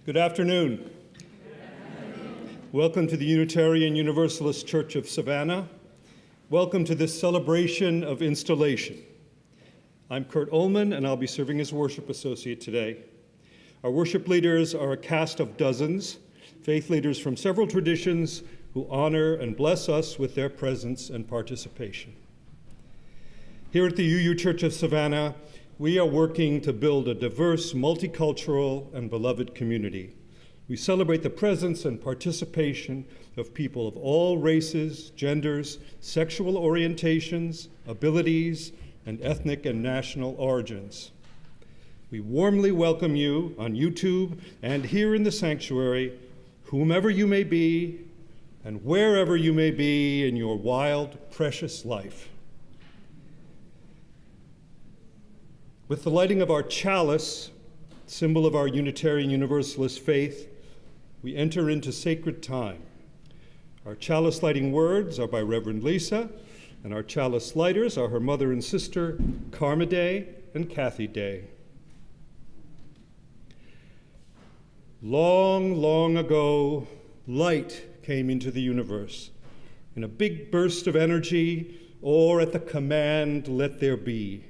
Good afternoon. Welcome to the Unitarian Universalist Church of Savannah. Welcome to this celebration of installation. I'm Kurt Ullman, and I'll be serving as worship associate today. Our worship leaders are a cast of dozens, faith leaders from several traditions who honor and bless us with their presence and participation. Here at the UU Church of Savannah, we are working to build a diverse, multicultural, and beloved community. We celebrate the presence and participation of people of all races, genders, sexual orientations, abilities, and ethnic and national origins. We warmly welcome you on YouTube and here in the sanctuary, whomever you may be and wherever you may be in your wild, precious life. With the lighting of our chalice, symbol of our Unitarian Universalist faith, we enter into sacred time. Our chalice lighting words are by Reverend Lisa, and our chalice lighters are her mother and sister, Karma Day and Kathy Day. Long, long ago, light came into the universe in a big burst of energy, or at the command, let there be.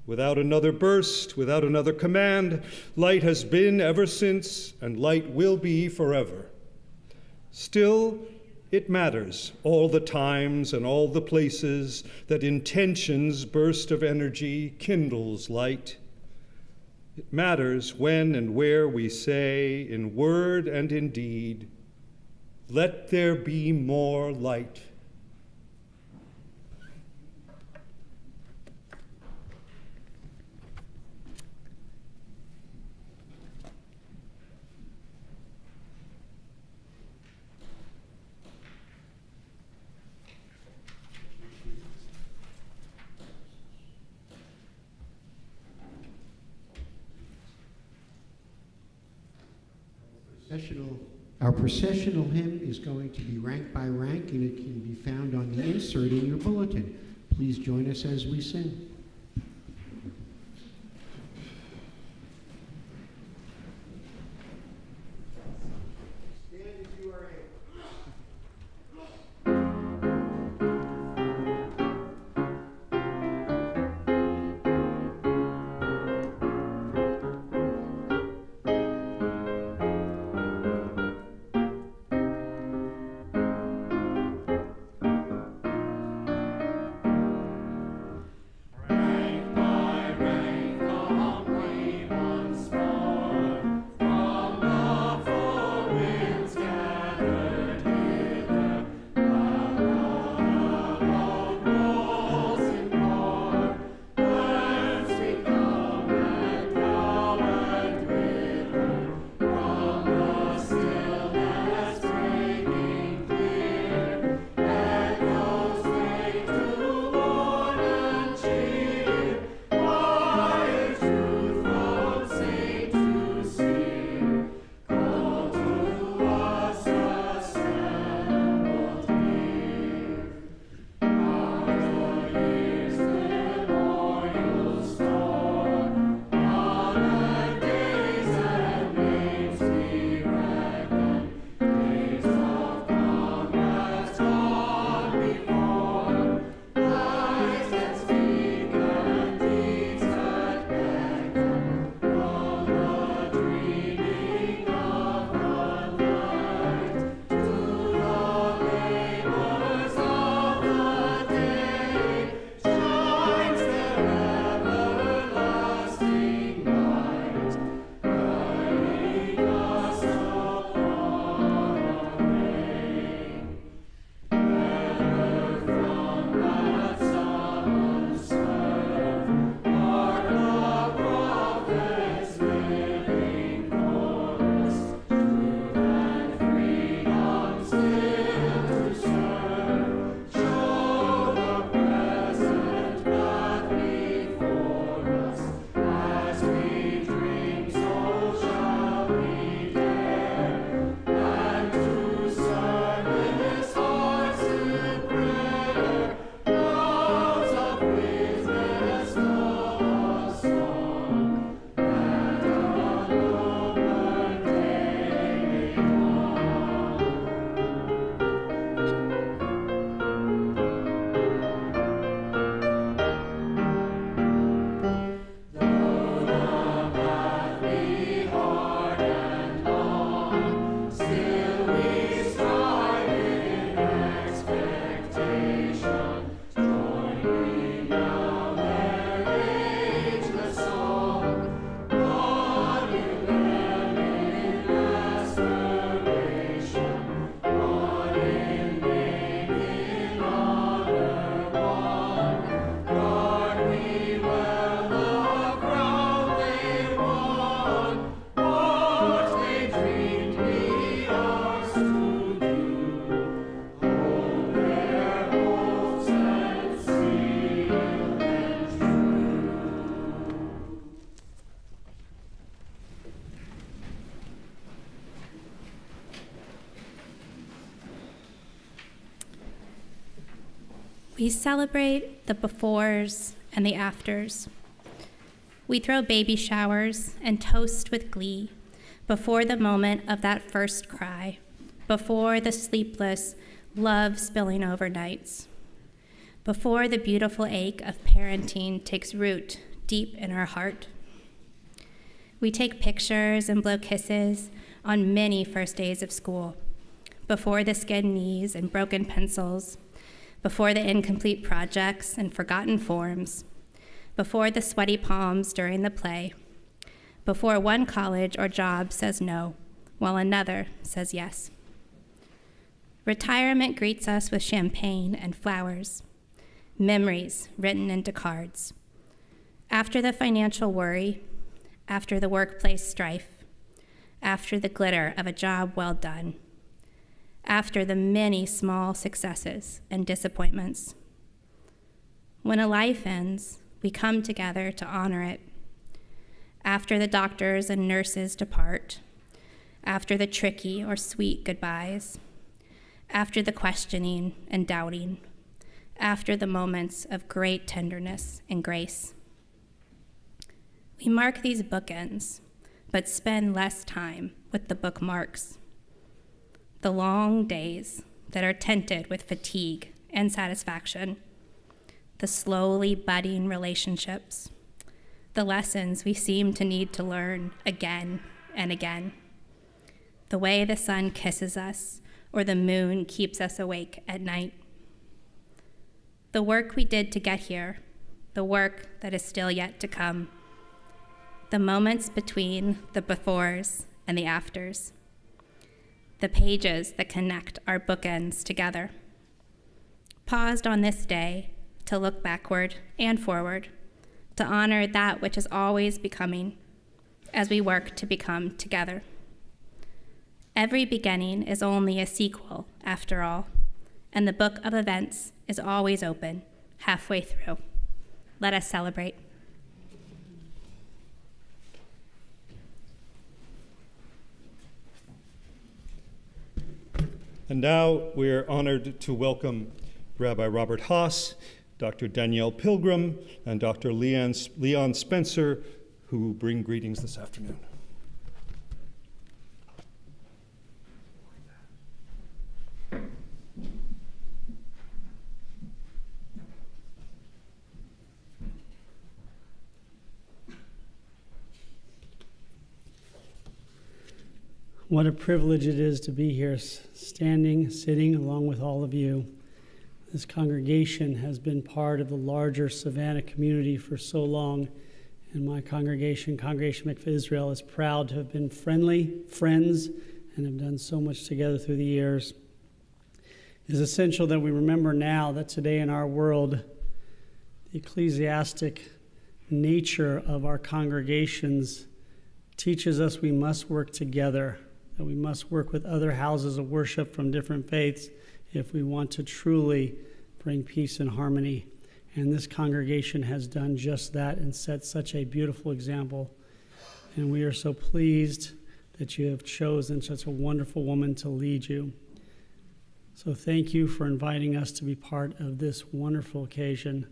Without another burst, without another command, light has been ever since, and light will be forever. Still, it matters all the times and all the places that intention's burst of energy kindles light. It matters when and where we say, in word and in deed, let there be more light. Our processional hymn is going to be rank by rank, and it can be found on the insert in your bulletin. Please join us as we sing. Right. We celebrate the befores and the afters. We throw baby showers and toast with glee before the moment of that first cry, before the sleepless love spilling over nights, before the beautiful ache of parenting takes root deep in our heart. We take pictures and blow kisses on many first days of school, before the skinned knees and broken pencils, before the incomplete projects and forgotten forms, before the sweaty palms during the play, before one college or job says no, while another says yes. Retirement greets us with champagne and flowers, memories written into cards. After the financial worry, after the workplace strife, after the glitter of a job well done, after the many small successes and disappointments. When a life ends, we come together to honor it. After the doctors and nurses depart, after the tricky or sweet goodbyes, after the questioning and doubting, after the moments of great tenderness and grace. We mark these bookends, but spend less time with the bookmarks. The long days that are tinted with fatigue and satisfaction, the slowly budding relationships, the lessons we seem to need to learn again and again, the way the sun kisses us or the moon keeps us awake at night. The work we did to get here, the work that is still yet to come, the moments between the befores and the afters, the pages that connect our bookends together. Paused on this day to look backward and forward, to honor that which is always becoming as we work to become together. Every beginning is only a sequel, after all, and the book of events is always open halfway through. Let us celebrate. And now we're honored to welcome Rabbi Robert Haas, Dr. Danielle Pilgrim, and Dr. Leon Spencer, who bring greetings this afternoon. What a privilege it is to be here, sitting along with all of you. This congregation has been part of the larger Savannah community for so long, and my congregation, Congregation Mikveh Israel, is proud to have been friends, and have done so much together through the years. It is essential that we remember now that today in our world, the ecclesiastic nature of our congregations teaches us we must work together, that we must work with other houses of worship from different faiths if we want to truly bring peace and harmony. And this congregation has done just that and set such a beautiful example. And we are so pleased that you have chosen such a wonderful woman to lead you. So thank you for inviting us to be part of this wonderful occasion.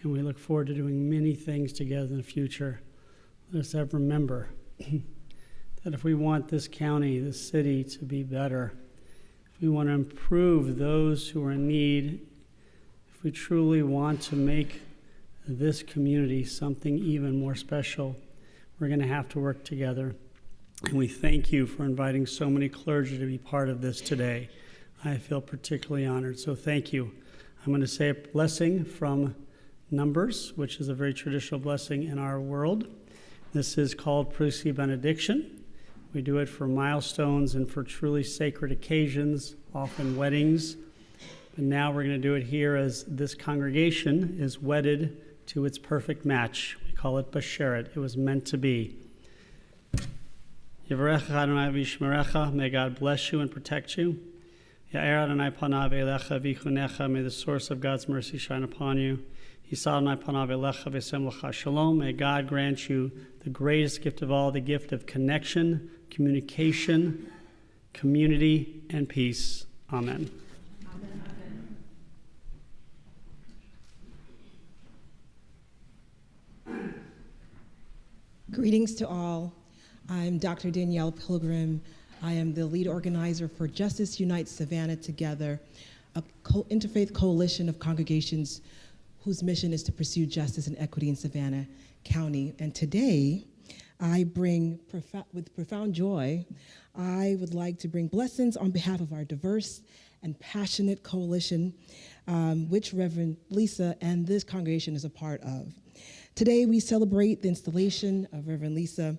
And we look forward to doing many things together in the future. Let us ever remember that if we want this county, this city to be better, if we want to improve those who are in need, if we truly want to make this community something even more special, we're going to have to work together. And we thank you for inviting so many clergy to be part of this today. I feel particularly honored, so thank you. I'm going to say a blessing from Numbers, which is a very traditional blessing in our world. This is called Prusi Benediction. We do it for milestones and for truly sacred occasions, often weddings. But now we're going to do it here as this congregation is wedded to its perfect match. We call it Basheret. It was meant to be. Yivarecha Adonai v'yishmerecha. May God bless you and protect you. Ya'er Adonai panav elecha v'yichunecha. May the source of God's mercy shine upon you. Yisal Adonai panav elecha v'yasem lecha shalom. May God grant you the greatest gift of all, the gift of connection, communication, community, and peace. Amen. Greetings to all. I'm Dr. Danielle Pilgrim. I am the lead organizer for Justice Unites Savannah Together, a interfaith coalition of congregations whose mission is to pursue justice and equity in Savannah County. And today, I bring, with profound joy, I would like to bring blessings on behalf of our diverse and passionate coalition, which Reverend Lisa and this congregation is a part of. Today, we celebrate the installation of Reverend Lisa,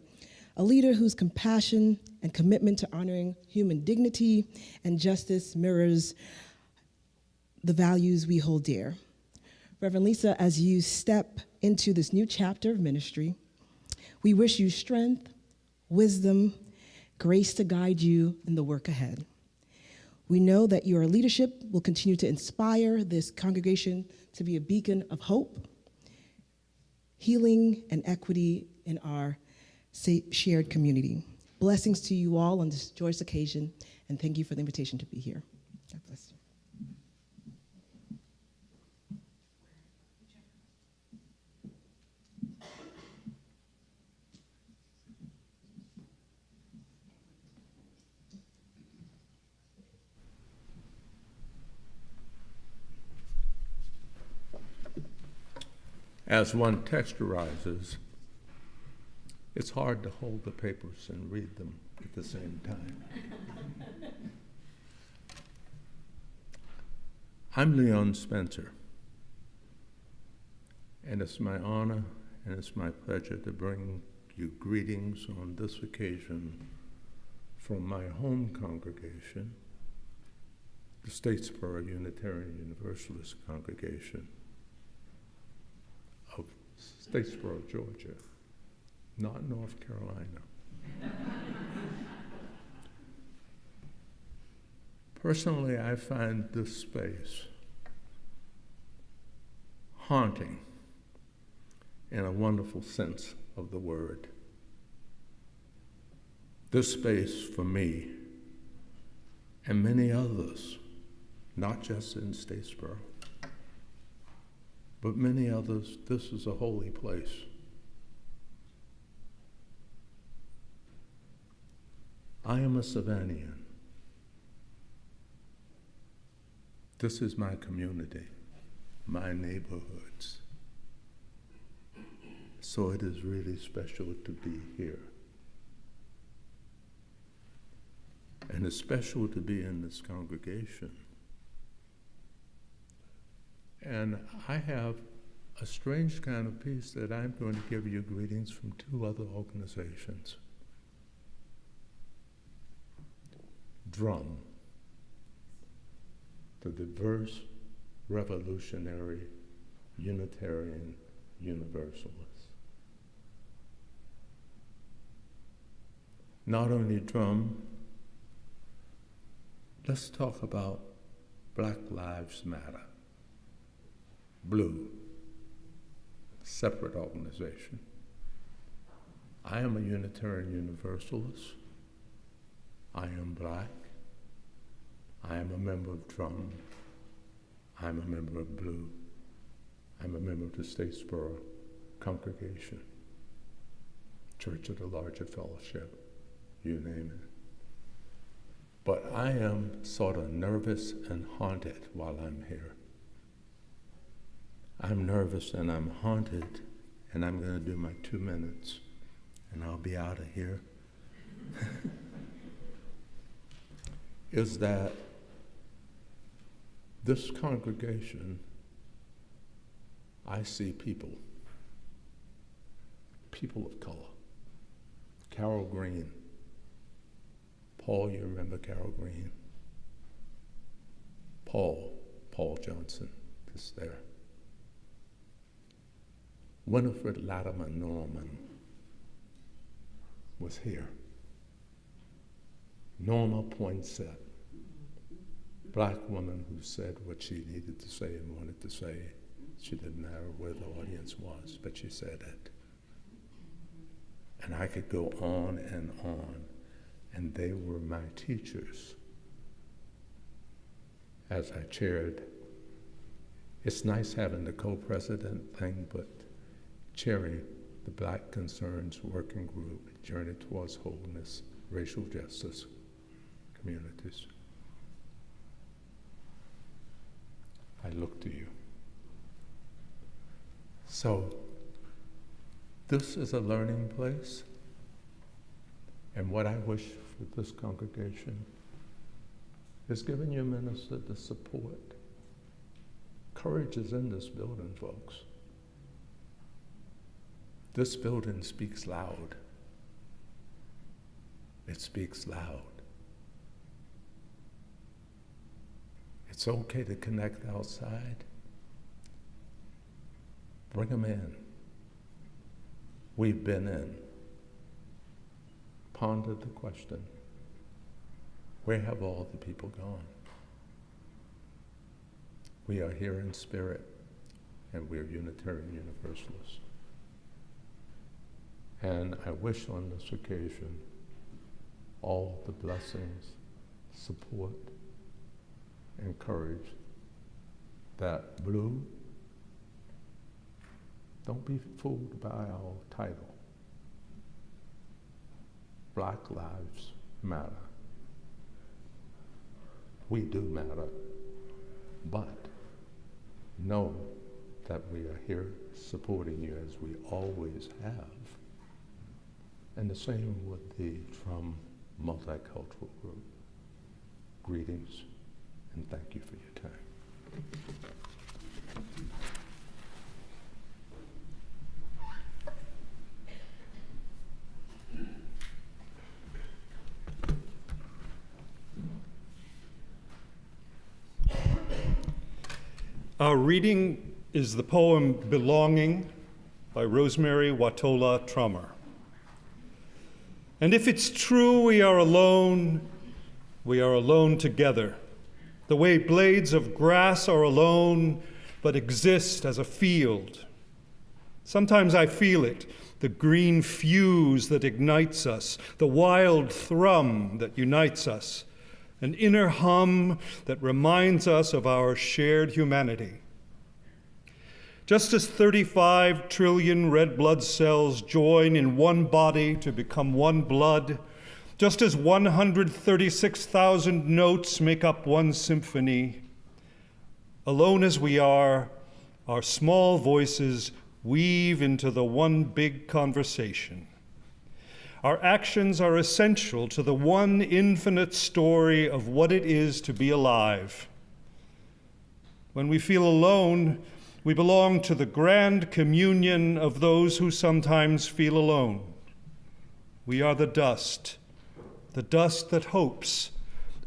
a leader whose compassion and commitment to honoring human dignity and justice mirrors the values we hold dear. Reverend Lisa, as you step into this new chapter of ministry, we wish you strength, wisdom, grace to guide you in the work ahead. We know that your leadership will continue to inspire this congregation to be a beacon of hope, healing, and equity in our shared community. Blessings to you all on this joyous occasion, and thank you for the invitation to be here. God bless you. As one texturizes, it's hard to hold the papers and read them at the same time. I'm Leon Spencer, and it's my honor and it's my pleasure to bring you greetings on this occasion from my home congregation, the Statesboro Unitarian Universalist Congregation of Statesboro, Georgia, not North Carolina. Personally, I find this space haunting in a wonderful sense of the word. This space for me and many others, not just in Statesboro, but many others, this is a holy place. I am a Savannian. This is my community, my neighborhoods. So it is really special to be here. And it's special to be in this congregation. And I have a strange kind of piece that I'm going to give you greetings from two other organizations. DRUM, the Diverse Revolutionary Unitarian Universalists. Not only DRUM, let's talk about Black Lives Matter. Blue, separate organization. I am a Unitarian Universalist. I am Black. I am a member of DRUM. I'm a member of Blue. I'm a member of the Statesboro congregation, Church of the Larger Fellowship, you name it. But I am sort of nervous and haunted while I'm here. I'm nervous and I'm haunted, and I'm going to do my 2 minutes, and I'll be out of here. Is that this congregation, I see people of color. Carol Green. Paul, you remember Carol Green? Paul Johnson is there. Winifred Latimer Norman was here. Norma Poinsett, Black woman who said what she needed to say and wanted to say. She didn't matter where the audience was, but she said it. And I could go on, and they were my teachers as I chaired. It's nice having the co-president thing, but chairing the Black Concerns Working Group, Journey Towards Wholeness, Racial Justice, Communities. I look to you. So, this is a learning place, and what I wish for this congregation is giving your minister the support. Courage is in this building, folks. This building speaks loud. It speaks loud. It's okay to connect outside. Bring them in. We've been in. Ponder the question, where have all the people gone? We are here in spirit, and we're Unitarian Universalists. And I wish on this occasion all the blessings, support, and courage that Blue, don't be fooled by our title. Black Lives Matter. We do matter, but know that we are here supporting you as we always have. And the same with the Trump Multicultural Group. Greetings, and thank you for your time. Our reading is the poem Belonging by Rosemary Watola Trummer. And if it's true we are alone together, the way blades of grass are alone but exist as a field. Sometimes I feel it, the green fuse that ignites us, the wild thrum that unites us, an inner hum that reminds us of our shared humanity. Just as 35 trillion red blood cells join in one body to become one blood, just as 136,000 notes make up one symphony, alone as we are, our small voices weave into the one big conversation. Our actions are essential to the one infinite story of what it is to be alive. When we feel alone, we belong to the grand communion of those who sometimes feel alone. We are the dust that hopes,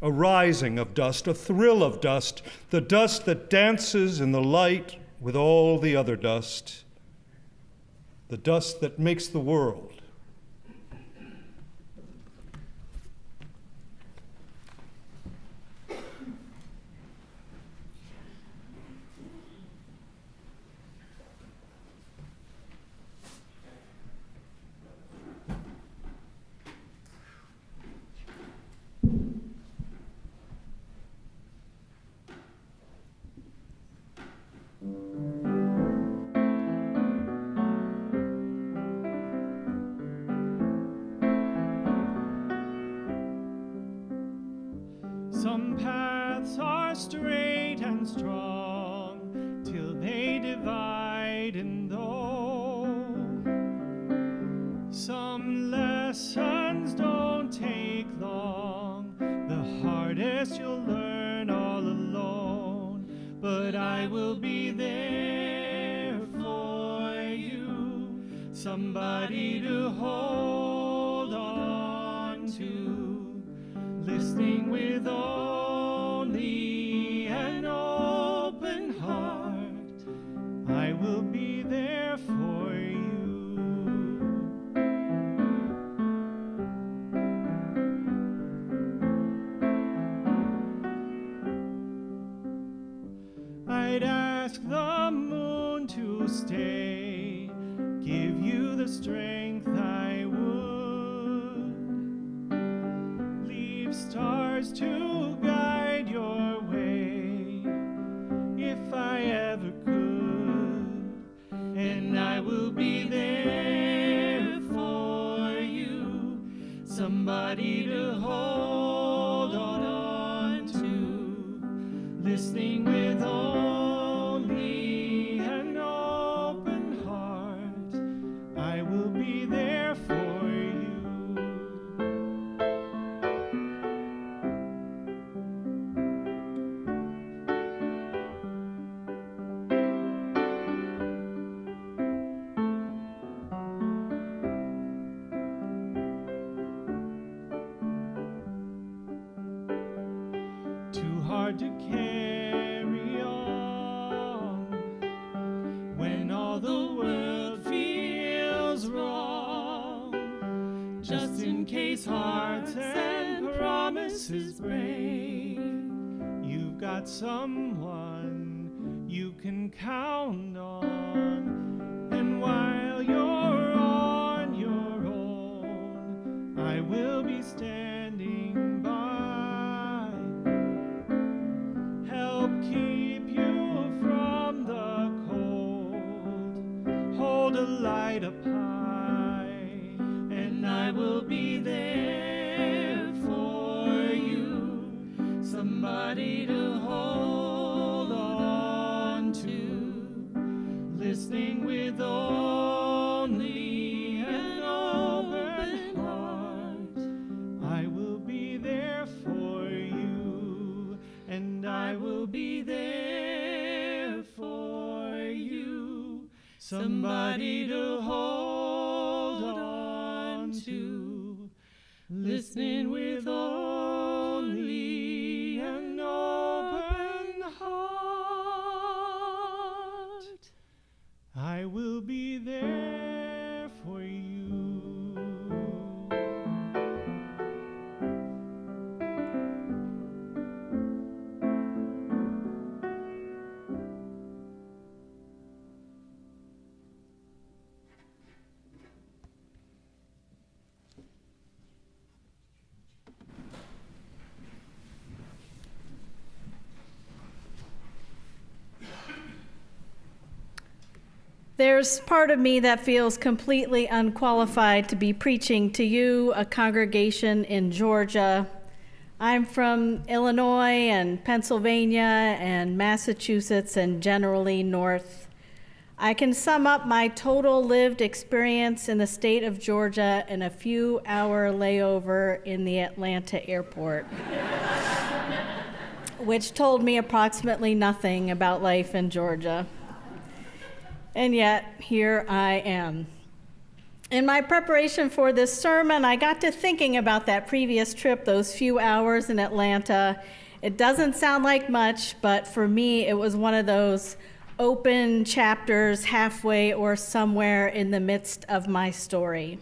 a rising of dust, a thrill of dust, the dust that dances in the light with all the other dust, the dust that makes the world. Some paths are straight and strong till they divide and though some lessons don't take long, the hardest you'll learn all alone, but I will be there for you, somebody to hold on to, listening with only an open heart. I will be there for you. I'd ask the moon to stay, give you the strength I would, leave stars to guide your way if I ever could, and I will be there somebody to hold on to, listening with only an open heart. I will be there for you. Too hard to carry on when all the world feels wrong. Just in case hearts and promises break, you've got someone you can count on. And while you're on your own, I will be standing by. Help keep you from the cold, hold a light up high, and I will be there for you. Somebody to hold on to, listening with only an open heart. I will be there for you, and I will be there for you. Somebody to hold on to, listening with only an open heart. I will be there for you. There's part of me that feels completely unqualified to be preaching to you, a congregation in Georgia. I'm from Illinois and Pennsylvania and Massachusetts and generally north. I can sum up my total lived experience in the state of Georgia in a few-hour layover in the Atlanta airport, which told me approximately nothing about life in Georgia. And yet, here I am. In my preparation for this sermon, I got to thinking about that previous trip, those few hours in Atlanta. It doesn't sound like much, but for me, it was one of those open chapters halfway or somewhere in the midst of my story.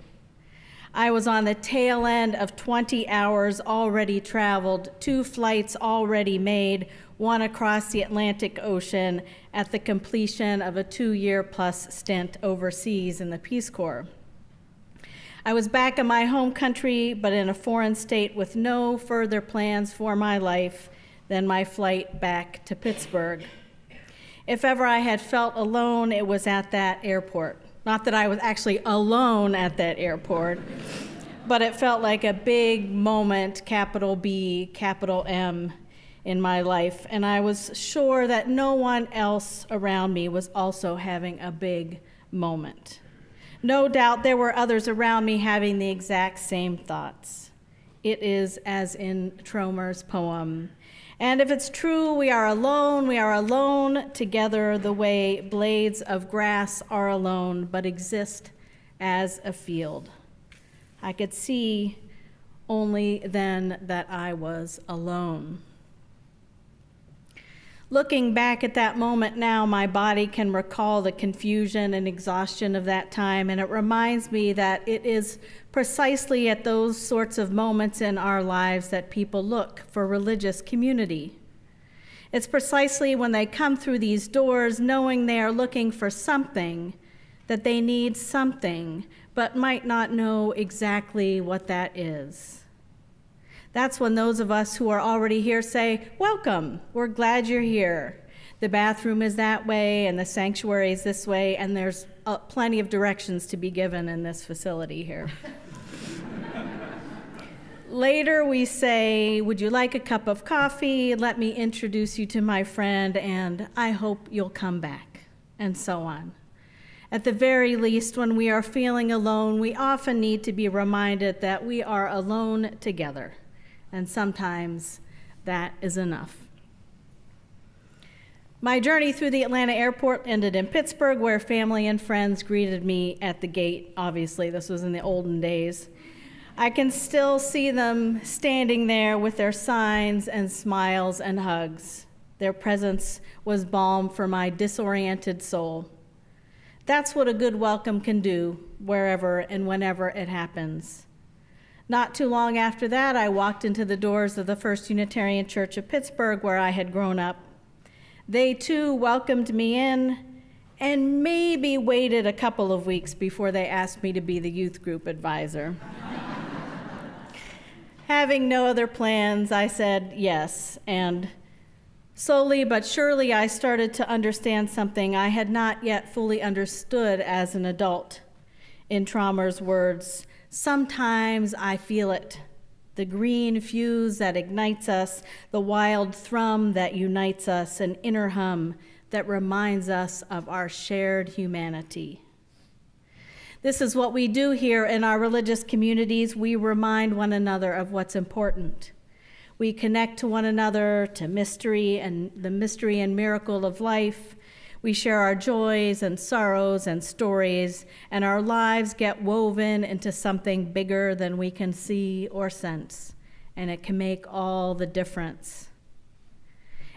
I was on the tail end of 20 hours already traveled, 2 flights already made, one across the Atlantic Ocean at the completion of a 2-year-plus stint overseas in the Peace Corps. I was back in my home country, but in a foreign state with no further plans for my life than my flight back to Pittsburgh. If ever I had felt alone, it was at that airport. Not that I was actually alone at that airport, but it felt like a big moment, capital B, capital M, in my life, and I was sure that no one else around me was also having a big moment. No doubt there were others around me having the exact same thoughts. It is as in Tromer's poem. And if it's true, we are alone together the way blades of grass are alone, but exist as a field. I could see only then that I was alone. Looking back at that moment now, my body can recall the confusion and exhaustion of that time, and it reminds me that it is precisely at those sorts of moments in our lives that people look for religious community. It's precisely when they come through these doors knowing they are looking for something, that they need something, but might not know exactly what that is. That's when those of us who are already here say, welcome, we're glad you're here. The bathroom is that way, and the sanctuary is this way, and there's plenty of directions to be given in this facility here. Later we say, would you like a cup of coffee? Let me introduce you to my friend, and I hope you'll come back, and so on. At the very least, when we are feeling alone, we often need to be reminded that we are alone together, and sometimes that is enough. My journey through the Atlanta airport ended in Pittsburgh, where family and friends greeted me at the gate. Obviously, this was in the olden days. I can still see them standing there with their signs and smiles and hugs. Their presence was balm for my disoriented soul. That's what a good welcome can do, wherever and whenever it happens. Not too long after that, I walked into the doors of the First Unitarian Church of Pittsburgh, where I had grown up. They too welcomed me in and maybe waited a couple of weeks before they asked me to be the youth group advisor. Having no other plans, I said yes, and slowly but surely I started to understand something I had not yet fully understood as an adult. In Traumer's words, sometimes I feel it, the green fuse that ignites us, the wild thrum that unites us, an inner hum that reminds us of our shared humanity. This is what we do here in our religious communities. We remind one another of what's important. We connect to one another, to mystery and the mystery and miracle of life. We share our joys and sorrows and stories, and our lives get woven into something bigger than we can see or sense, and it can make all the difference.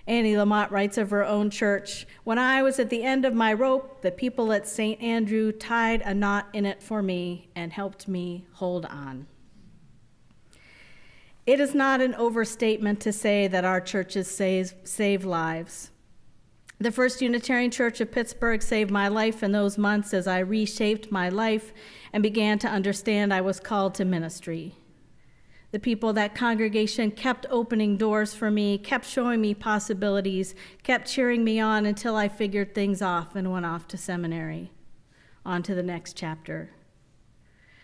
Annie Lamott writes of her own church, "When I was at the end of my rope, the people at St. Andrew tied a knot in it for me and helped me hold on." It is not an overstatement to say that our churches save lives. The First Unitarian Church of Pittsburgh saved my life in those months as I reshaped my life and began to understand I was called to ministry. The people of that congregation kept opening doors for me, kept showing me possibilities, kept cheering me on until I figured things off and went off to seminary, on to the next chapter.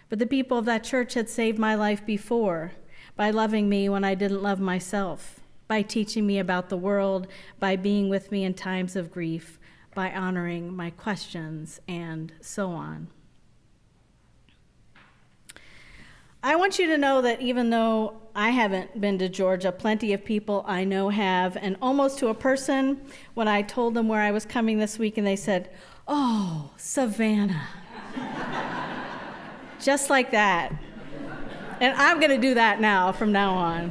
But the people of that church had saved my life before, by loving me when I didn't love myself, by teaching me about the world, by being with me in times of grief, by honoring my questions, and so on. I want you to know that even though I haven't been to Georgia, plenty of people I know have, and almost to a person, when I told them where I was coming this week, and they said, "Oh, Savannah." Just like that. And I'm going to do that now, from now on.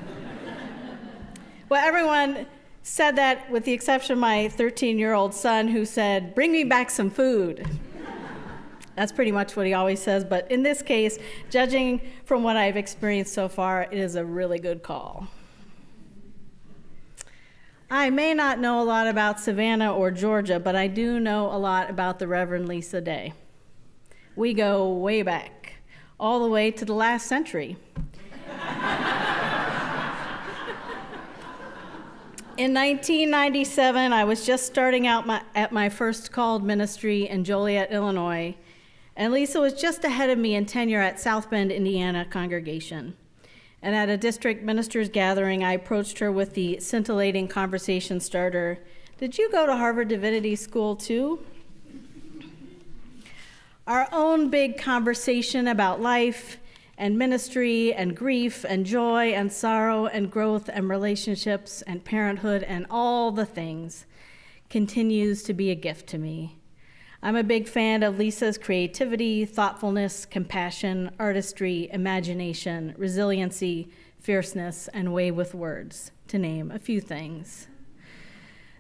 Well, everyone said that with the exception of my 13-year-old son, who said, "Bring me back some food." That's pretty much what he always says, but in this case, judging from what I've experienced so far, it is a really good call. I may not know a lot about Savannah or Georgia, but I do know a lot about the Reverend Lisa Day. We go way back, all the way to the last century. In 1997, I was just starting out at my first called ministry in Joliet, Illinois, and Lisa was just ahead of me in tenure at South Bend, Indiana congregation. And at a district ministers gathering, I approached her with the scintillating conversation starter, "Did you go to Harvard Divinity School too?" Our own big conversation about life and ministry and grief and joy and sorrow and growth and relationships and parenthood and all the things continues to be a gift to me. I'm a big fan of Lisa's creativity, thoughtfulness, compassion, artistry, imagination, resiliency, fierceness, and way with words, to name a few things.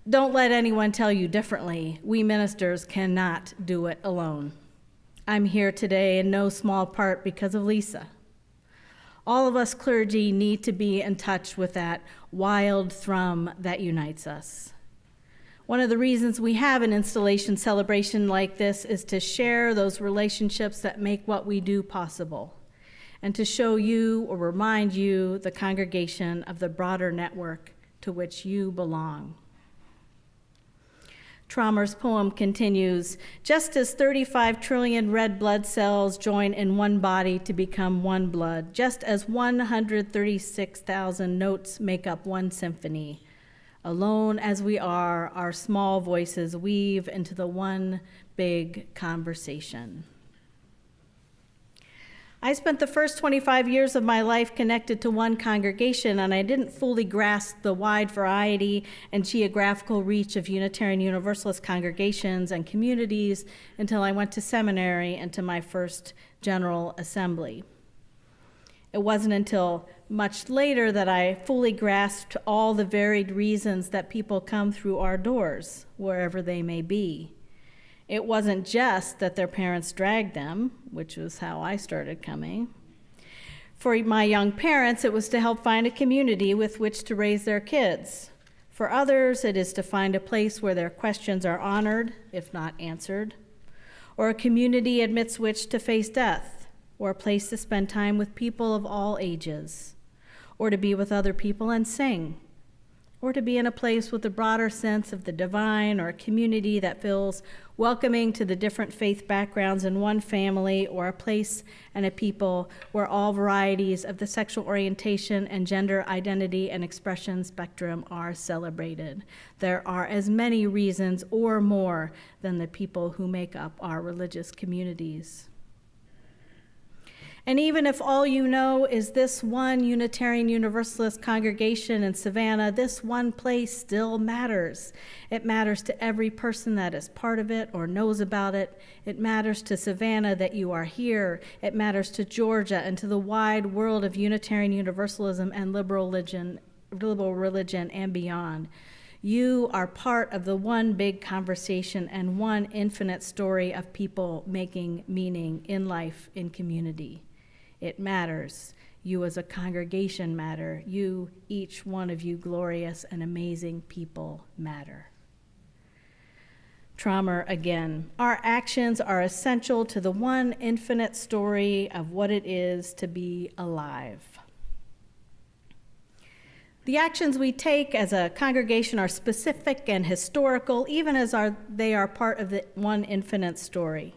Don't let anyone tell you differently. We ministers cannot do it alone. I'm here today in no small part because of Lisa. All of us clergy need to be in touch with that wild thrum that unites us. One of the reasons we have an installation celebration like this is to share those relationships that make what we do possible, and to show you or remind you, the congregation, of the broader network to which you belong. Traumer's poem continues, just as 35 trillion red blood cells join in one body to become one blood, just as 136,000 notes make up one symphony, alone as we are, our small voices weave into the one big conversation. I spent the first 25 years of my life connected to one congregation, and I didn't fully grasp the wide variety and geographical reach of Unitarian Universalist congregations and communities until I went to seminary and to my first General Assembly. It wasn't until much later that I fully grasped all the varied reasons that people come through our doors, wherever they may be. It wasn't just that their parents dragged them, which was how I started coming. For my young parents, it was to help find a community with which to raise their kids. For others, it is to find a place where their questions are honored, if not answered, or a community amidst which to face death, or a place to spend time with people of all ages, or to be with other people and sing, or to be in a place with a broader sense of the divine, or a community that feels welcoming to the different faith backgrounds in one family, or a place and a people where all varieties of the sexual orientation and gender identity and expression spectrum are celebrated. There are as many reasons or more than the people who make up our religious communities. And even if all you know is this one Unitarian Universalist congregation in Savannah, this one place still matters. It matters to every person that is part of it or knows about it. It matters to Savannah that you are here. It matters to Georgia and to the wide world of Unitarian Universalism and liberal religion and beyond. You are part of the one big conversation and one infinite story of people making meaning in life, in community. It matters. You as a congregation matter. You, each one of you glorious and amazing people matter. Traumer again. Our actions are essential to the one infinite story of what it is to be alive. The actions we take as a congregation are specific and historical, even as they are part of the one infinite story.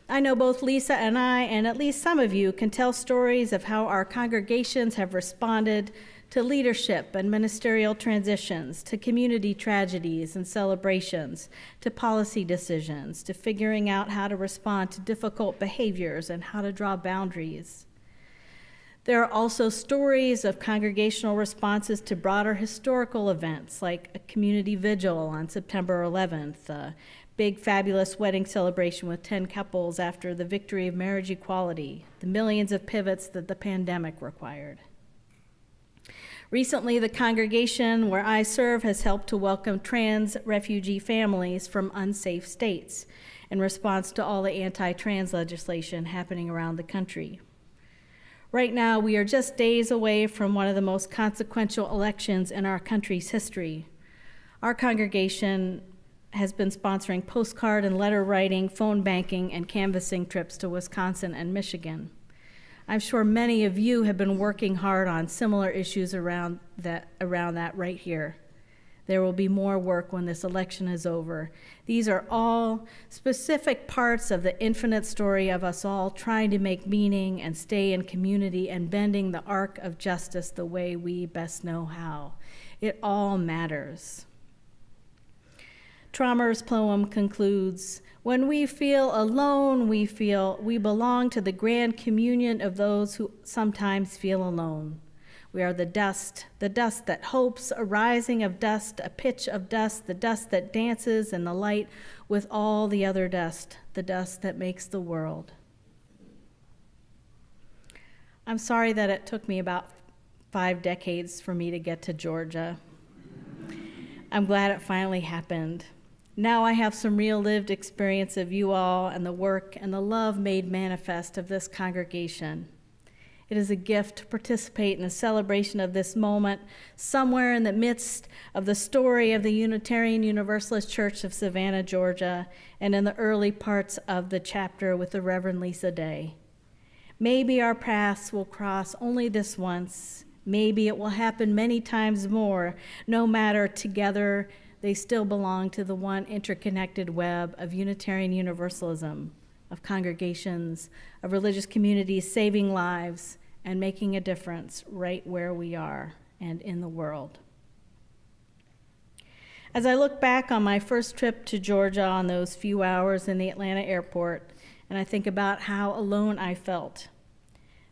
I know both Lisa and I, and at least some of you, can tell stories of how our congregations have responded to leadership and ministerial transitions, to community tragedies and celebrations, to policy decisions, to figuring out how to respond to difficult behaviors and how to draw boundaries. There are also stories of congregational responses to broader historical events, like a community vigil on September 11th, big fabulous wedding celebration with 10 couples after the victory of marriage equality, the millions of pivots that the pandemic required. Recently, the congregation where I serve has helped to welcome trans refugee families from unsafe states in response to all the anti-trans legislation happening around the country. Right now, we are just days away from one of the most consequential elections in our country's history. Our congregation has been sponsoring postcard and letter writing, phone banking, and canvassing trips to Wisconsin and Michigan. I'm sure many of you have been working hard on similar issues around that right here. There will be more work when this election is over. These are all specific parts of the infinite story of us all trying to make meaning and stay in community and bending the arc of justice the way we best know how. It all matters. Traumer's poem concludes, when we feel alone, we feel we belong to the grand communion of those who sometimes feel alone. We are the dust that hopes, a rising of dust, a pitch of dust, the dust that dances in the light with all the other dust, the dust that makes the world. I'm sorry that it took me about 5 decades for me to get to Georgia. I'm glad it finally happened. Now I have some real lived experience of you all and the work and the love made manifest of this congregation. It is a gift to participate in a celebration of this moment somewhere in the midst of the story of the Unitarian Universalist Church of Savannah, Georgia, and in the early parts of the chapter with the Reverend Lisa Day. Maybe our paths will cross only this once. Maybe it will happen many times more. No matter, together they still belong to the one interconnected web of Unitarian Universalism, of congregations, of religious communities saving lives and making a difference right where we are and in the world. As I look back on my first trip to Georgia on those few hours in the Atlanta airport, and I think about how alone I felt,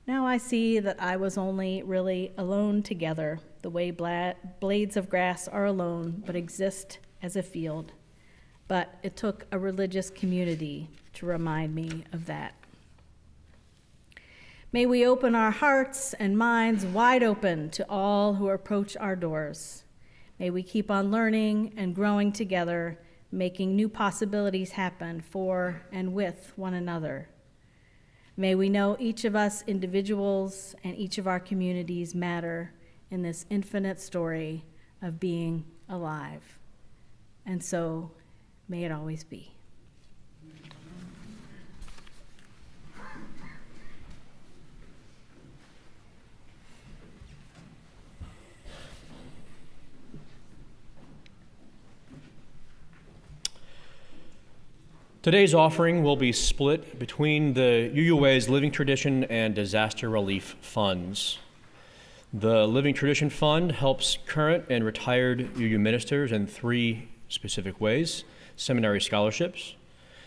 now I see that I was only really alone together, the way blades of grass are alone but exist as a field. But it took a religious community to remind me of that. May we open our hearts and minds wide open to all who approach our doors. May we keep on learning and growing together, making new possibilities happen for and with one another. May we know each of us individuals and each of our communities matter in this infinite story of being alive. And so, may it always be. Today's offering will be split between the UUA's Living Tradition and Disaster Relief Funds. The Living Tradition Fund helps current and retired UU ministers in 3 specific ways: seminary scholarships,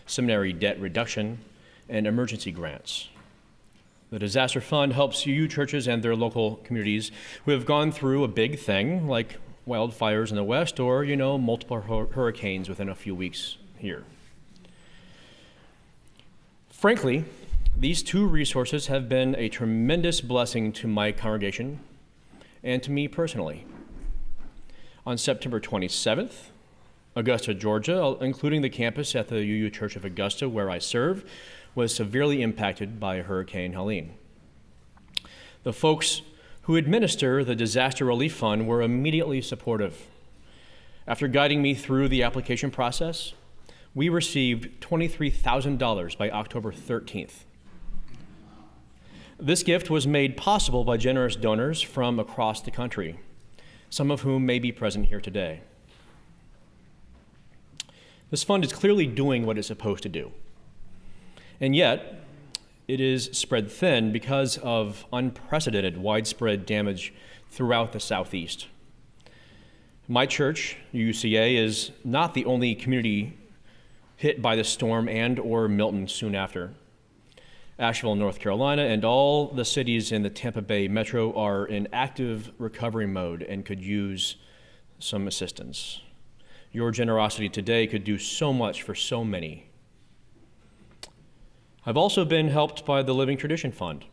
seminary debt reduction, and emergency grants. The Disaster Fund helps UU churches and their local communities who have gone through a big thing like wildfires in the West or, multiple hurricanes within a few weeks here. Frankly, these 2 resources have been a tremendous blessing to my congregation and to me personally. On September 27th, Augusta, Georgia, including the campus at the UU Church of Augusta where I serve, was severely impacted by Hurricane Helene. The folks who administer the Disaster Relief Fund were immediately supportive. After guiding me through the application process, we received $23,000 by October 13th. This gift was made possible by generous donors from across the country, some of whom may be present here today. This fund is clearly doing what it's supposed to do, and yet it is spread thin because of unprecedented widespread damage throughout the Southeast. My church, UCA, is not the only community hit by the storm and or Milton soon after. Asheville, North Carolina, and all the cities in the Tampa Bay metro are in active recovery mode and could use some assistance. Your generosity today could do so much for so many. I've also been helped by the Living Tradition Fund.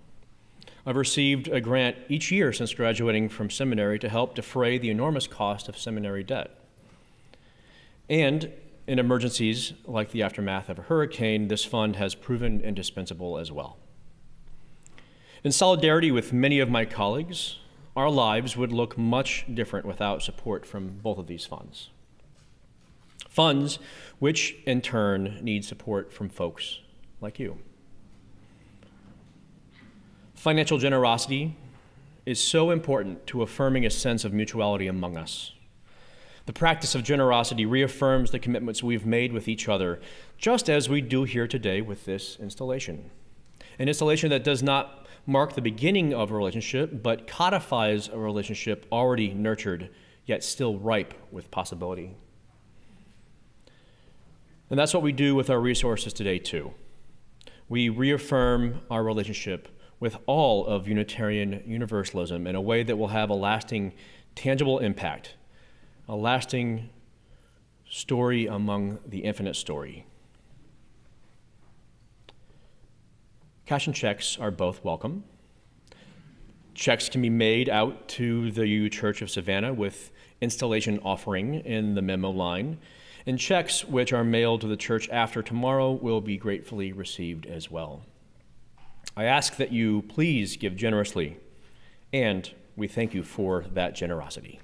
I've received a grant each year since graduating from seminary to help defray the enormous cost of seminary debt. And in emergencies like the aftermath of a hurricane, this fund has proven indispensable as well. In solidarity with many of my colleagues, our lives would look much different without support from both of these funds. Funds which, in turn, need support from folks like you. Financial generosity is so important to affirming a sense of mutuality among us. The practice of generosity reaffirms the commitments we've made with each other, just as we do here today with this installation. An installation that does not mark the beginning of a relationship, but codifies a relationship already nurtured, yet still ripe with possibility. And that's what we do with our resources today, too. We reaffirm our relationship with all of Unitarian Universalism in a way that will have a lasting, tangible impact, a lasting story among the infinite story. Cash and checks are both welcome. Checks can be made out to the UU Church of Savannah with installation offering in the memo line, and checks which are mailed to the church after tomorrow will be gratefully received as well. I ask that you please give generously, and we thank you for that generosity.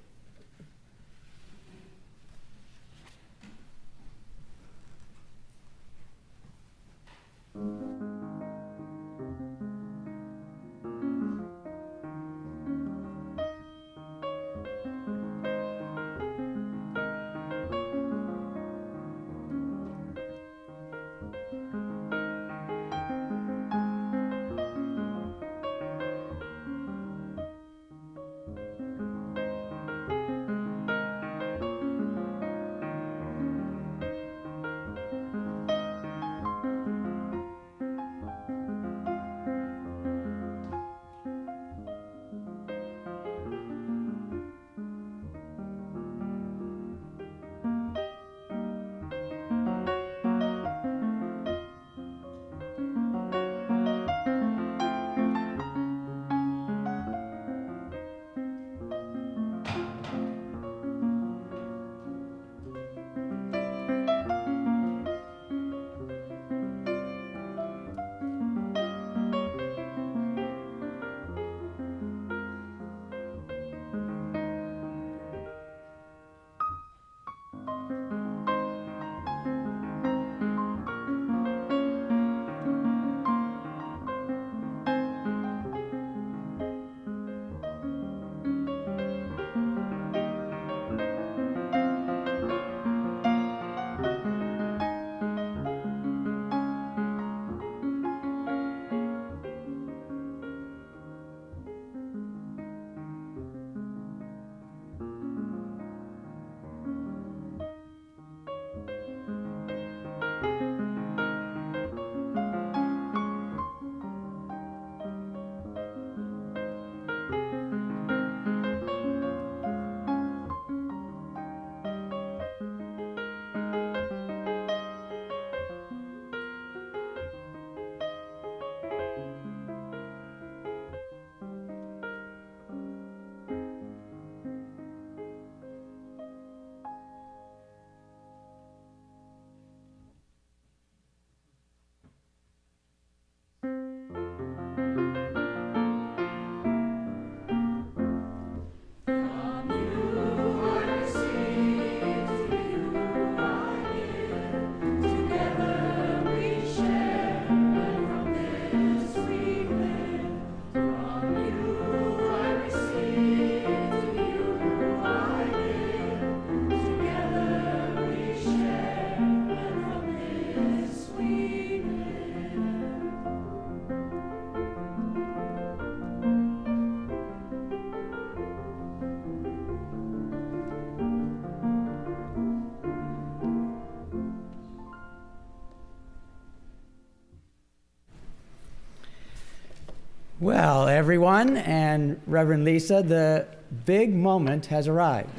Well, everyone, and Reverend Lisa, the big moment has arrived.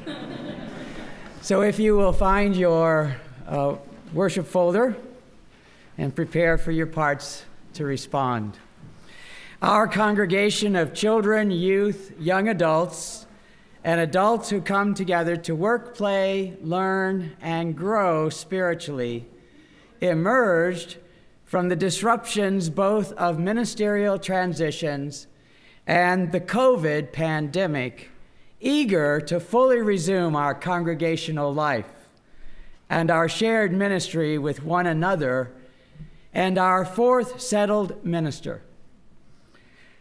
So if you will find your worship folder and prepare for your parts to respond. Our congregation of children, youth, young adults, and adults who come together to work, play, learn, and grow spiritually emerged from the disruptions both of ministerial transitions and the COVID pandemic, eager to fully resume our congregational life and our shared ministry with one another and our fourth settled minister,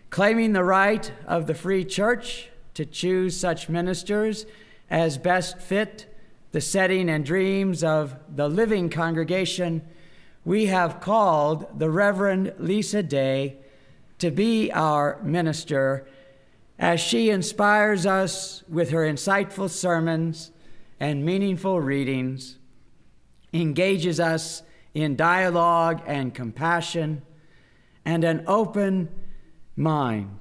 claiming the right of the free church to choose such ministers as best fit the setting and dreams of the living congregation. We have called the Reverend Lisa Day to be our minister as she inspires us with her insightful sermons and meaningful readings, engages us in dialogue and compassion and an open mind,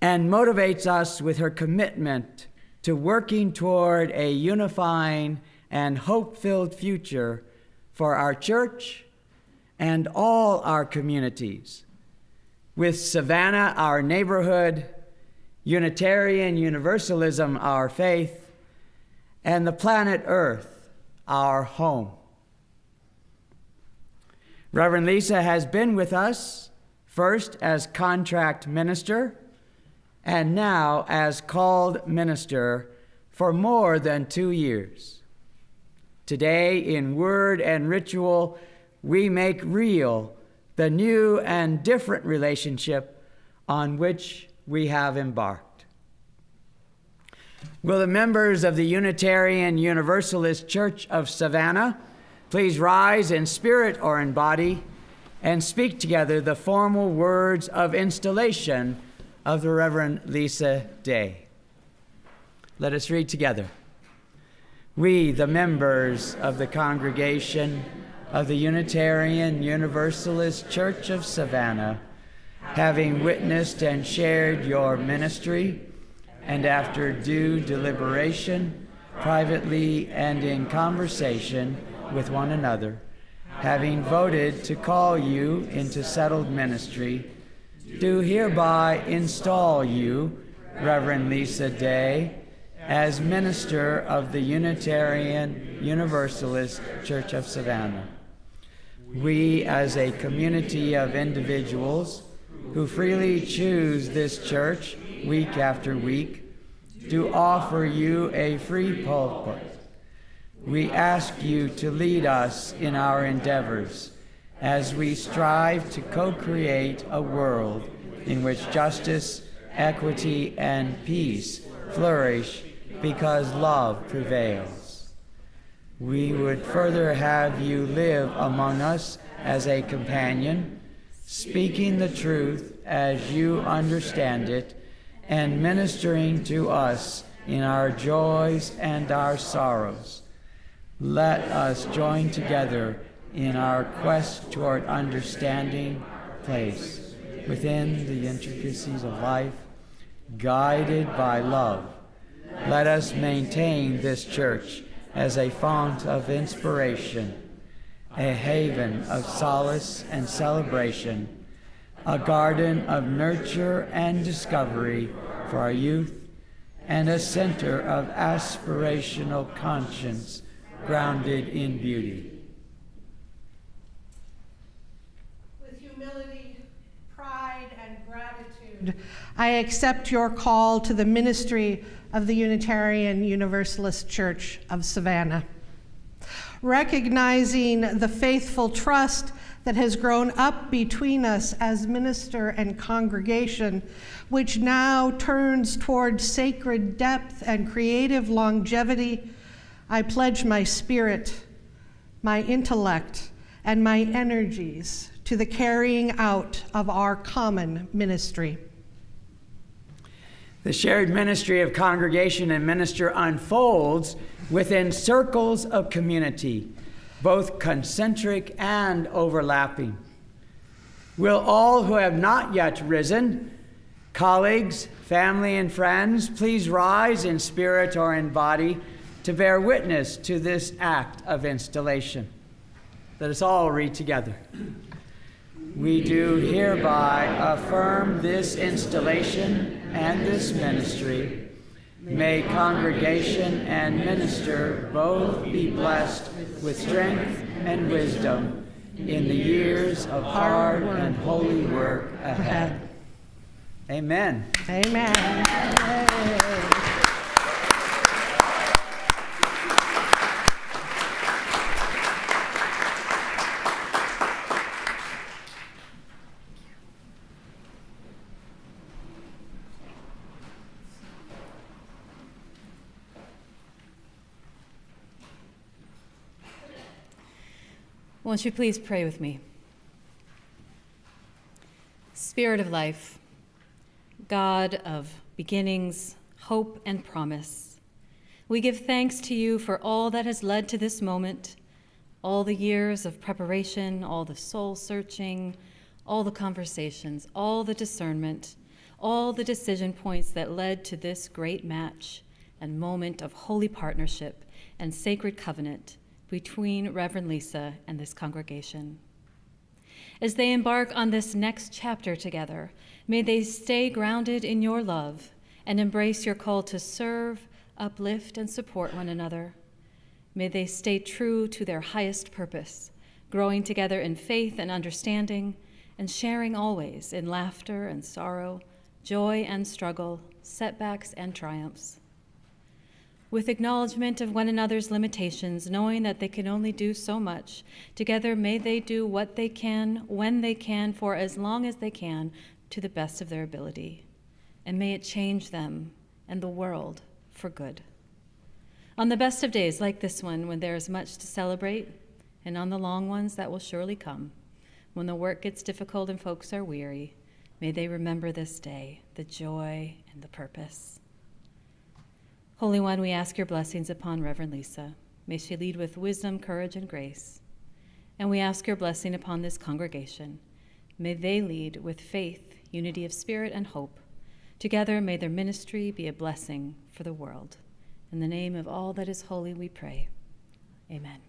and motivates us with her commitment to working toward a unifying and hope-filled future for our church and all our communities, with Savannah, our neighborhood, Unitarian Universalism, our faith, and the planet Earth, our home. Reverend Lisa has been with us, first as contract minister, and now as called minister for more than 2 years. Today, in word and ritual, we make real the new and different relationship on which we have embarked. Will the members of the Unitarian Universalist Church of Savannah please rise in spirit or in body and speak together the formal words of installation of the Reverend Lisa Day. Let us read together. We, the members of the congregation of the Unitarian Universalist Church of Savannah, having witnessed and shared your ministry, and after due deliberation, privately and in conversation with one another, having voted to call you into settled ministry, do hereby install you, Reverend Lisa Day, as minister of the Unitarian Universalist Church of Savannah. We, as a community of individuals who freely choose this church week after week, do offer you a free pulpit. We ask you to lead us in our endeavors as we strive to co-create a world in which justice, equity, and peace flourish because love prevails. We would further have you live among us as a companion, speaking the truth as you understand it, and ministering to us in our joys and our sorrows. Let us join together in our quest toward understanding place within the intricacies of life, guided by love. Let us maintain this church as a font of inspiration, a haven of solace and celebration, a garden of nurture and discovery for our youth, and a center of aspirational conscience grounded in beauty. With humility, pride, and gratitude, I accept your call to the ministry of the Unitarian Universalist Church of Savannah. Recognizing the faithful trust that has grown up between us as minister and congregation, which now turns toward sacred depth and creative longevity, I pledge my spirit, my intellect, and my energies to the carrying out of our common ministry. The shared ministry of congregation and minister unfolds within circles of community, both concentric and overlapping. Will all who have not yet risen, colleagues, family, and friends, please rise in spirit or in body to bear witness to this act of installation. Let us all read together. We do hereby affirm this installation and this ministry. May congregation and minister both be blessed with strength and wisdom in the years of hard and holy work ahead. Amen. Amen. Yay. Won't you please pray with me? Spirit of life, God of beginnings, hope, and promise, we give thanks to you for all that has led to this moment, all the years of preparation, all the soul searching, all the conversations, all the discernment, all the decision points that led to this great match and moment of holy partnership and sacred covenant between Reverend Lisa and this congregation. As they embark on this next chapter together, may they stay grounded in your love and embrace your call to serve, uplift, and support one another. May they stay true to their highest purpose, growing together in faith and understanding, and sharing always in laughter and sorrow, joy and struggle, setbacks and triumphs. With acknowledgement of one another's limitations, knowing that they can only do so much, together may they do what they can, when they can, for as long as they can, to the best of their ability. And may it change them and the world for good. On the best of days like this one, when there is much to celebrate, and on the long ones that will surely come, when the work gets difficult and folks are weary, may they remember this day, the joy and the purpose. Holy One, we ask your blessings upon Reverend Lisa. May she lead with wisdom, courage, and grace. And we ask your blessing upon this congregation. May they lead with faith, unity of spirit, and hope. Together, may their ministry be a blessing for the world. In the name of all that is holy, we pray. Amen.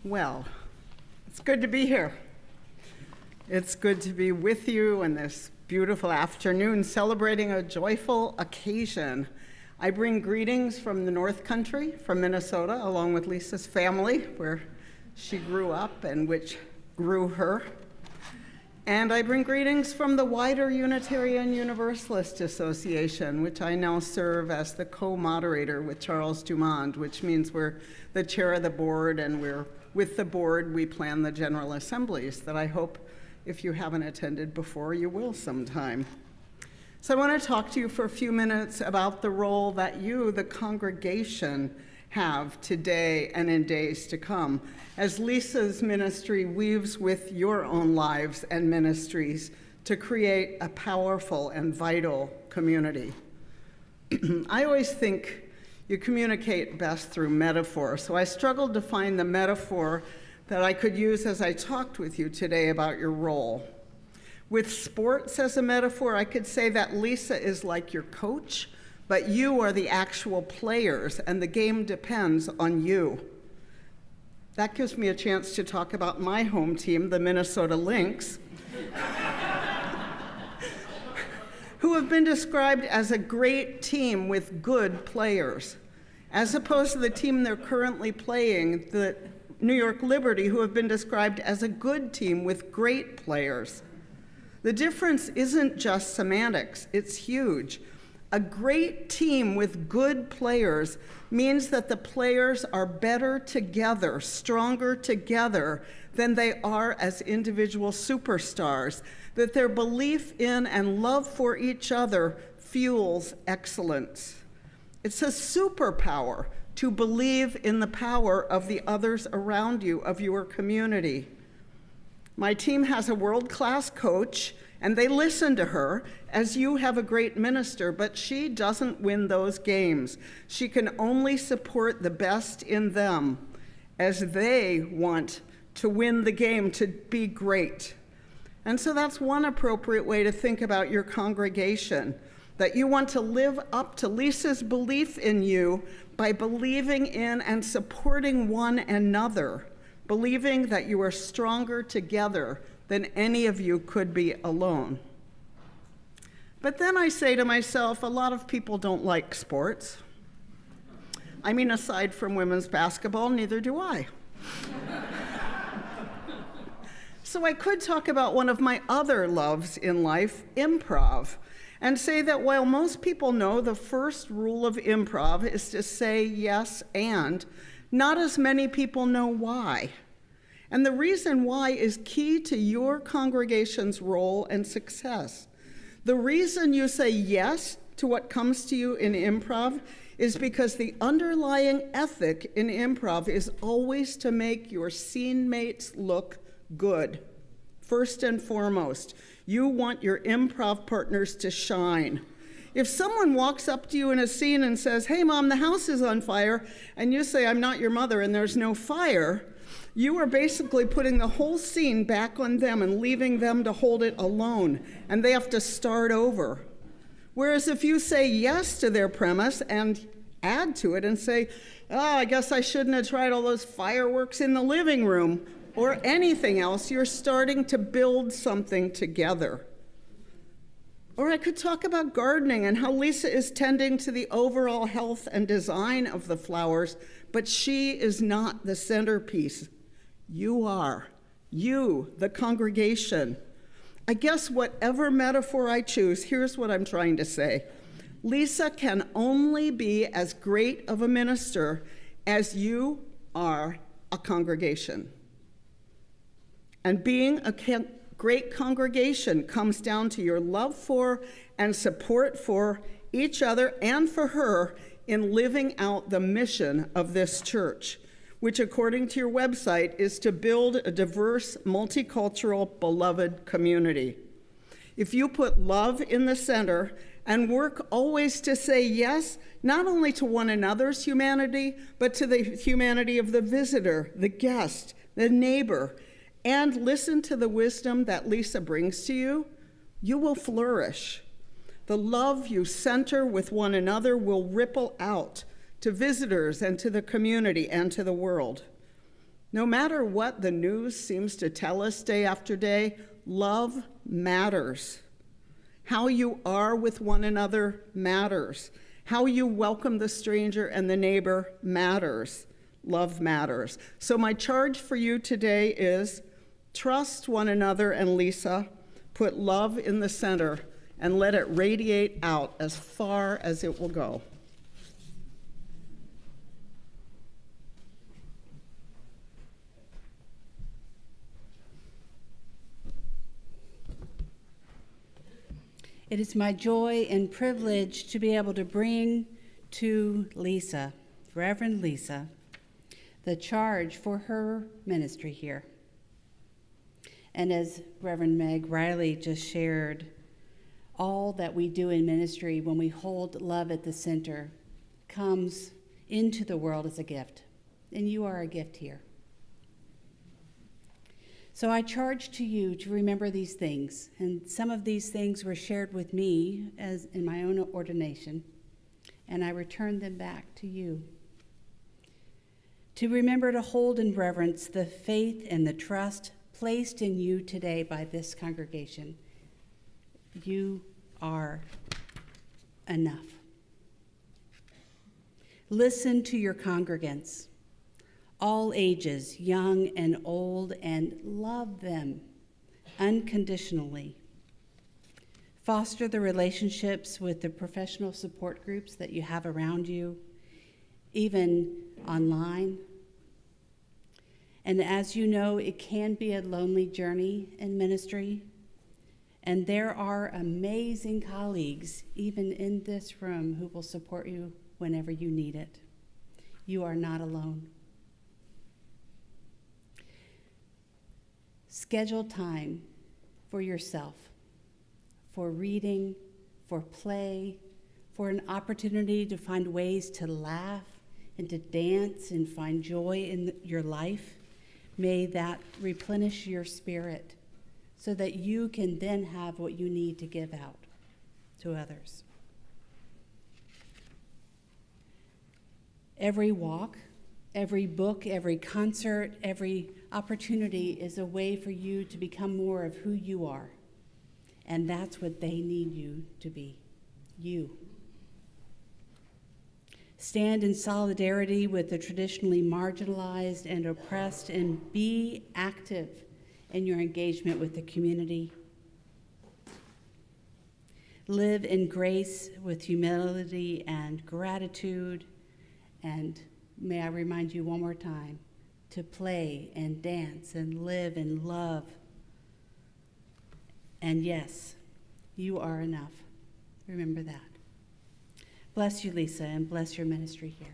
Well, it's good to be here. It's good to be with you on this beautiful afternoon celebrating a joyful occasion. I bring greetings from the North Country, from Minnesota, along with Lisa's family, where she grew up and which grew her. And I bring greetings from the wider Unitarian Universalist Association, which I now serve as the co-moderator with Charles Dumond, which means we're the chair of the board, and with the board we plan the General Assemblies that I hope, if you haven't attended before, you will sometime. So I want to talk to you for a few minutes about the role that you, the congregation, have today and in days to come, as Lisa's ministry weaves with your own lives and ministries to create a powerful and vital community. I always think you communicate best through metaphor, so I struggled to find the metaphor that I could use as I talked with you today about your role. With sports as a metaphor, I could say that Lisa is like your coach, but you are the actual players, and the game depends on you. That gives me a chance to talk about my home team, the Minnesota Lynx, who have been described as a great team with good players, as opposed to the team they're currently playing, the New York Liberty, who have been described as a good team with great players. The difference isn't just semantics, it's huge. A great team with good players means that the players are better together, stronger together than they are as individual superstars, that their belief in and love for each other fuels excellence. It's a superpower to believe in the power of the others around you, of your community. My team has a world-class coach, and they listen to her, as you have a great minister, but she doesn't win those games. She can only support the best in them, as they want to win the game, to be great. And so that's one appropriate way to think about your congregation, that you want to live up to Lisa's belief in you by believing in and supporting one another, believing that you are stronger together than any of you could be alone. But then I say to myself, a lot of people don't like sports. I mean, aside from women's basketball, neither do I. So I could talk about one of my other loves in life, improv, and say that while most people know the first rule of improv is to say yes and, not as many people know why. And the reason why is key to your congregation's role and success. The reason you say yes to what comes to you in improv is because the underlying ethic in improv is always to make your scene mates look good. First and foremost, you want your improv partners to shine. If someone walks up to you in a scene and says, "Hey, Mom, the house is on fire," and you say, "I'm not your mother," and there's no fire, you are basically putting the whole scene back on them and leaving them to hold it alone, and they have to start over. Whereas if you say yes to their premise and add to it and say, "Oh, I guess I shouldn't have tried all those fireworks in the living room," or anything else, you're starting to build something together. Or I could talk about gardening and how Lisa is tending to the overall health and design of the flowers, but she is not the centerpiece. You are. You, the congregation. I guess whatever metaphor I choose, here's what I'm trying to say. Lisa can only be as great of a minister as you are a congregation. And being a great congregation comes down to your love for and support for each other and for her in living out the mission of this church, which according to your website is to build a diverse, multicultural, beloved community. If you put love in the center and work always to say yes, not only to one another's humanity, but to the humanity of the visitor, the guest, the neighbor, and listen to the wisdom that Lisa brings to you, you will flourish. The love you center with one another will ripple out to visitors and to the community and to the world. No matter what the news seems to tell us day after day, love matters. How you are with one another matters. How you welcome the stranger and the neighbor matters. Love matters. So my charge for you today is trust one another and Lisa, put love in the center, and let it radiate out as far as it will go. It is my joy and privilege to be able to bring to Lisa, Reverend Lisa, the charge for her ministry here. And as Reverend Meg Riley just shared, all that we do in ministry when we hold love at the center comes into the world as a gift. And you are a gift here. So I charge to you to remember these things, and some of these things were shared with me as in my own ordination, and I return them back to you. To remember to hold in reverence the faith and the trust placed in you today by this congregation. You are enough. Listen to your congregants, all ages, young and old, and love them unconditionally. Foster the relationships with the professional support groups that you have around you, even online. And as you know, it can be a lonely journey in ministry, and there are amazing colleagues, even in this room, who will support you whenever you need it. You are not alone. Schedule time for yourself, for reading, for play, for an opportunity to find ways to laugh and to dance and find joy in your life. May that replenish your spirit so that you can then have what you need to give out to others. Every walk, every book, every concert, every opportunity is a way for you to become more of who you are. And that's what they need you to be, you. Stand in solidarity with the traditionally marginalized and oppressed, and be active in your engagement with the community. Live in grace with humility and gratitude, and may I remind you one more time, to play and dance and live in love. And yes, you are enough. Remember that. Bless you, Lisa, and bless your ministry here.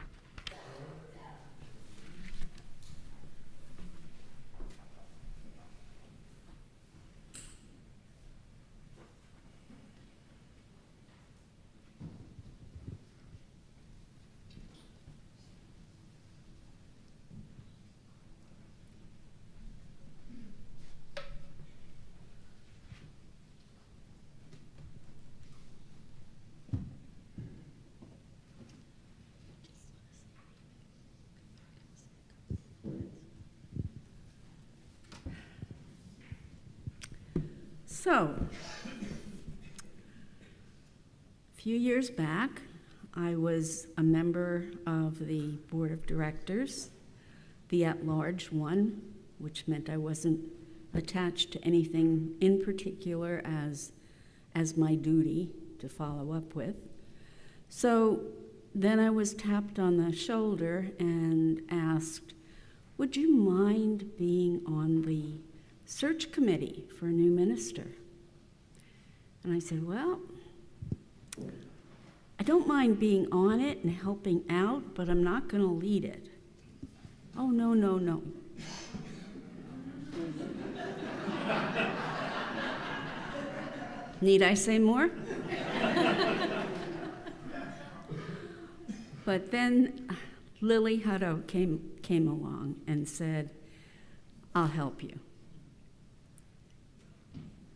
So, a few years back, I was a member of the board of directors, the at-large one, which meant I wasn't attached to anything in particular as my duty to follow up with. So then I was tapped on the shoulder and asked, would you mind being on the search committee for a new minister? And I said, well, I don't mind being on it and helping out, but I'm not going to lead it. Oh, no, no, no. Need I say more? But then Lily Hutto came along and said, I'll help you.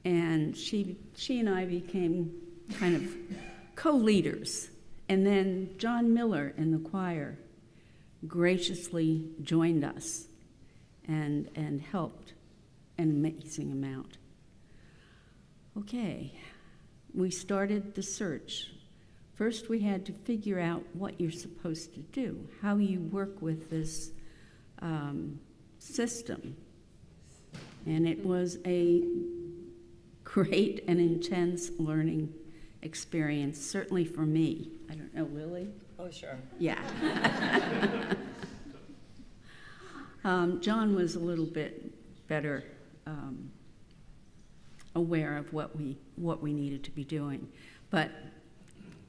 And she and I became kind of co-leaders. And then John Miller in the choir graciously joined us. and helped an amazing amount. Okay, we started the search. First, we had to figure out what you're supposed to do, how you work with this system. And it was a great and intense learning experience, certainly for me. I don't know, Lily? Oh, sure. Yeah. John was a little bit better aware of what we needed to be doing. But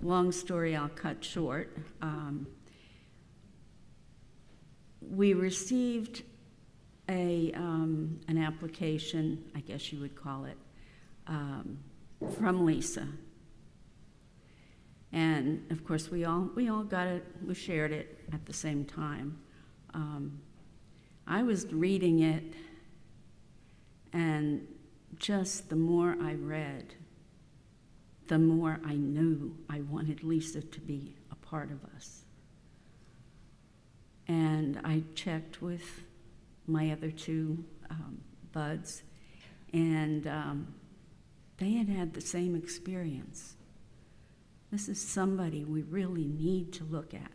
long story I'll cut short. We received an application, I guess you would call it, from Lisa. And of course we all got it, we shared it at the same time. I was reading it, and just the more I read, the more I knew I wanted Lisa to be a part of us. And I checked with my other two buds, and they had had the same experience. This is somebody we really need to look at.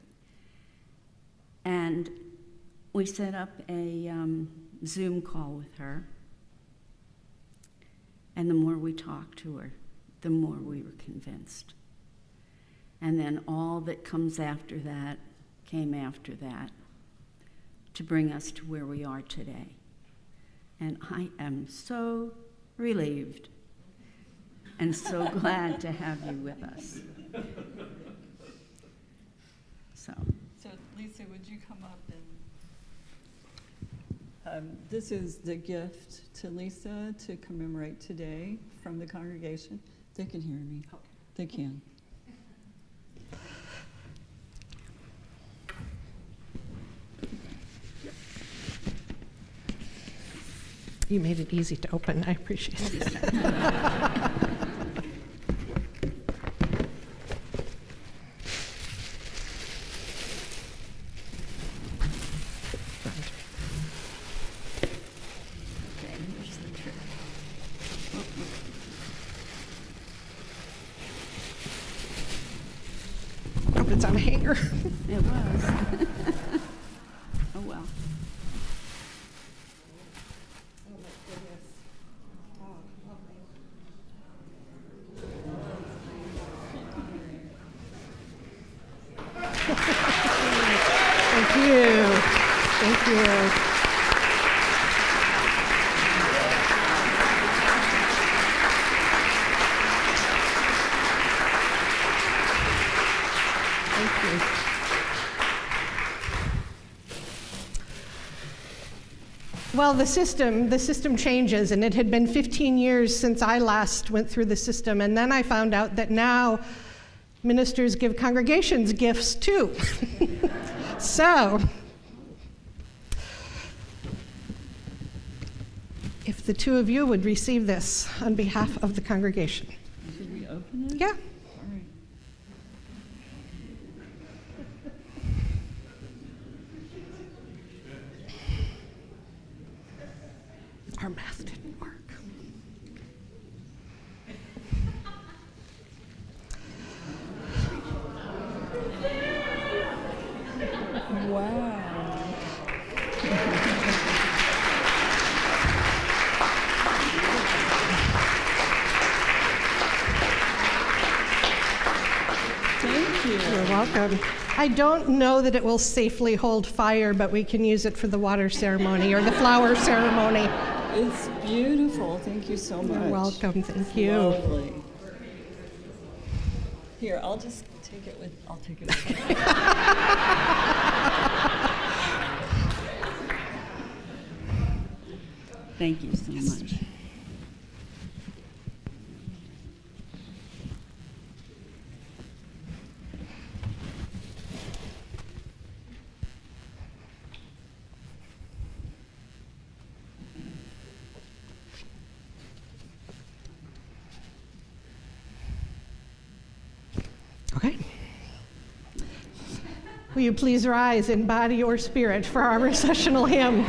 And we set up a Zoom call with her, and the more we talked to her, the more we were convinced. And then all that comes after that came after that to bring us to where we are today. And I am so relieved and so glad to have you with us. So Lisa, would you come up and this is the gift to Lisa to commemorate today from the congregation. They can hear me. Okay. They can. You made it easy to open. I appreciate it. Oh, it's on a hanger. It was. Oh, well. Thank you. Thank you. Well, the system changes, and it had been 15 years since I last went through the system, and then I found out that now ministers give congregations gifts too. So, if the two of you would receive this on behalf of the congregation. Should we open it? Yeah. All right. Our math didn't work. Wow. Thank you. You're welcome. I don't know that it will safely hold fire, but we can use it for the water ceremony or the flower ceremony. It's beautiful. Thank you so much. You're welcome. Thank you. Lovely. Here, I'll just take it with. I'll take it with me. Thank you so much. Okay. Will you please rise in body or spirit for our recessional hymn?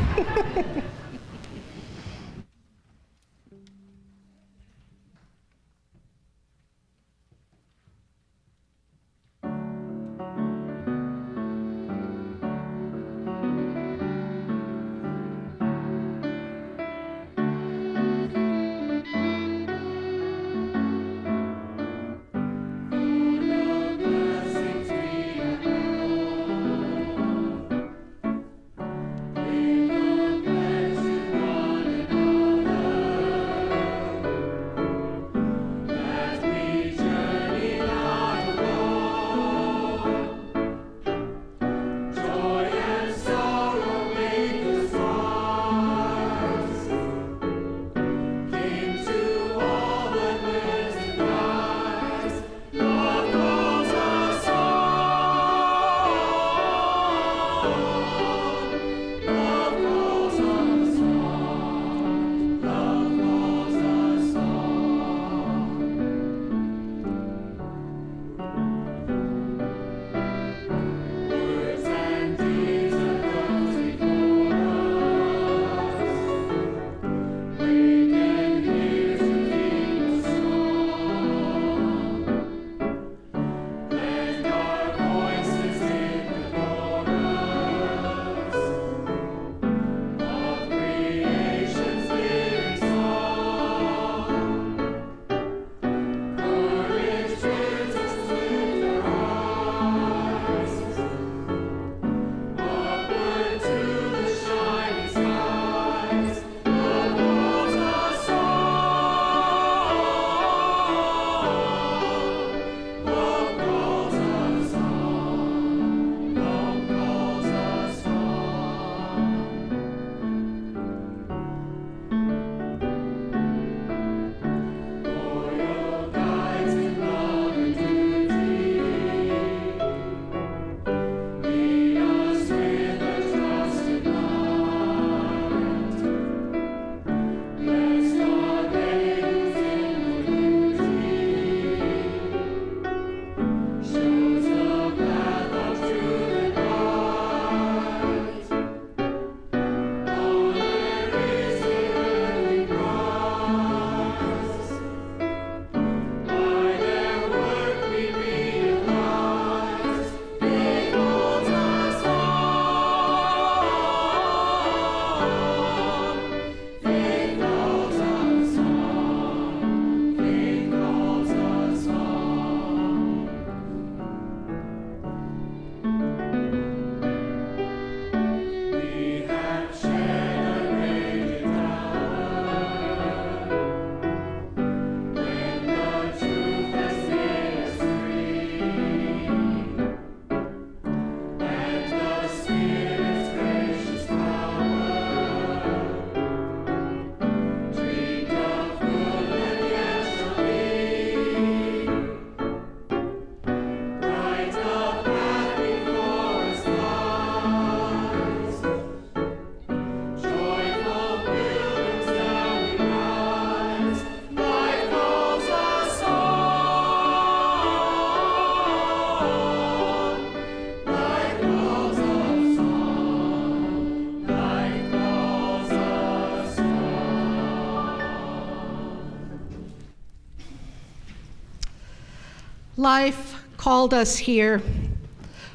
Life called us here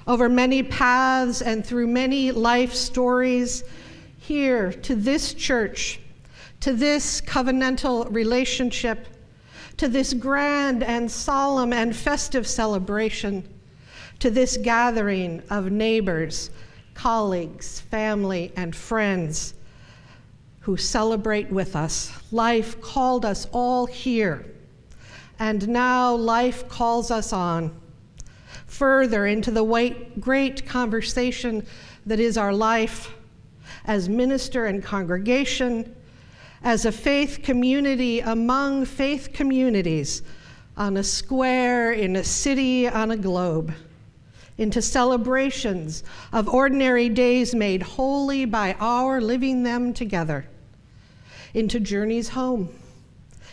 over many paths and through many life stories, here to this church, to this covenantal relationship, to this grand and solemn and festive celebration, to this gathering of neighbors, colleagues, family, and friends who celebrate with us. Life called us all here, and now life calls us on, further into the great conversation that is our life as minister and congregation, as a faith community among faith communities, on a square, in a city, on a globe, into celebrations of ordinary days made holy by our living them together, into journeys home,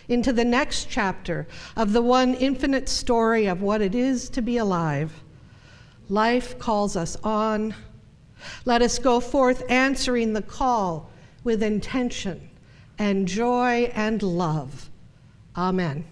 into the next chapter of the one infinite story of what it is to be alive. Life calls us on. Let us go forth answering the call with intention and joy and love. Amen.